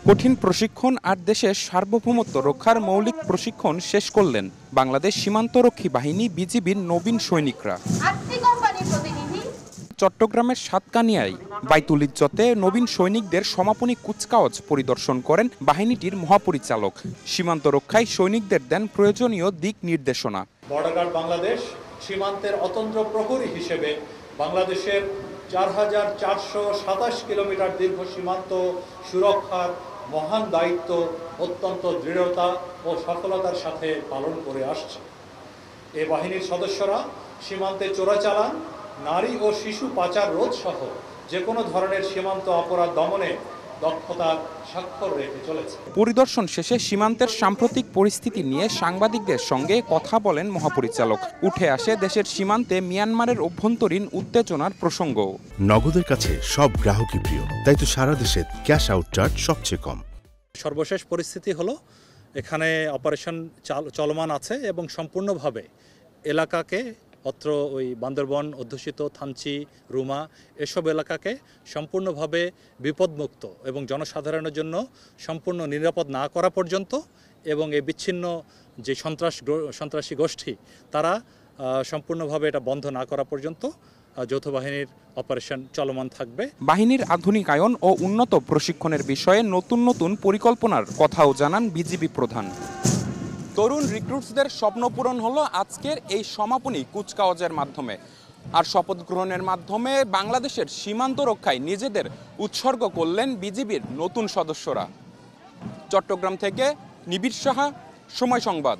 কঠিন প্রশিক্ষণ আর দেশের সার্বভৌমত্ব রক্ষার মৌলিক প্রশিক্ষণ শেষ করলেন বাংলাদেশ সীমান্তরক্ষী বাহিনী বিজিবির নবীন সৈনিকরা। চট্টগ্রামের সাতকানিয়ায় বাইতুল ইজ্জতে নবীন সৈনিকদের সমাপনী কুচকাওয়াজ পরিদর্শন করেন বাহিনীটির মহাপরিচালক। সীমান্ত রক্ষায় সৈনিকদের দেন প্রয়োজনীয় দিক নির্দেশনা। বর্ডার গার্ড বাংলাদেশ সীমান্তের অতন্ত্র প্রহরী হিসেবে বাংলাদেশের ৪,৪২৭ কিলোমিটার দীর্ঘ সীমান্ত সুরক্ষার মহান দায়িত্ব অত্যন্ত দৃঢ়তা ও সফলতার সাথে পালন করে আসছে। এ বাহিনীর সদস্যরা সীমান্তে চোরাচালান, নারী ও শিশু পাচার রোধ সহ যে কোনো ধরনের সীমান্ত অপরাধ দমনে দক্ষতার স্বাক্ষর রেখে চলেছে। পরিদর্শন শেষে সীমান্তের সাম্প্রতিক পরিস্থিতি নিয়ে সাংবাদিকদের সঙ্গে কথা বলেন মহাপরিচালক। উঠে আসে দেশের সীমান্তে মিয়ানমারের অভ্যন্তরীণ উত্তেজনার প্রসঙ্গ। নগদের কাছে সব গ্রাহকই প্রিয়, তাই তো সারা দেশে ক্যাশ আউট চার্জ সবচেয়ে কম। সর্বশেষ পরিস্থিতি হলো এখানে অপারেশন চলমান আছে এবং সম্পূর্ণভাবে এলাকাকে অত্র ওই বান্দরবন অধ্যুষিত থানচি, রুমা এসব এলাকাকে সম্পূর্ণভাবে বিপদমুক্ত এবং জনসাধারণের জন্য সম্পূর্ণ নিরাপদ না করা পর্যন্ত এবং এই বিচ্ছিন্ন যে সন্ত্রাসী গোষ্ঠী তারা সম্পূর্ণভাবে এটা বন্ধ না করা পর্যন্ত যৌথ বাহিনীর অপারেশন চলমান থাকবে। বাহিনীর আধুনিকায়ন ও উন্নত প্রশিক্ষণের বিষয়ে নতুন নতুন পরিকল্পনার কথাও জানান বিজিবি প্রধান। তরুণ রিক্রুটসদের স্বপ্ন পূরণ হলো আজকের এই সমাপনী কুচকাওয়াজের মাধ্যমে। আর শপথ গ্রহণের মাধ্যমে বাংলাদেশের সীমান্ত রক্ষায় নিজেদের উৎসর্গ করলেন বিজিবির নতুন সদস্যরা। চট্টগ্রাম থেকে নিবিড় সাহা, সময় সংবাদ।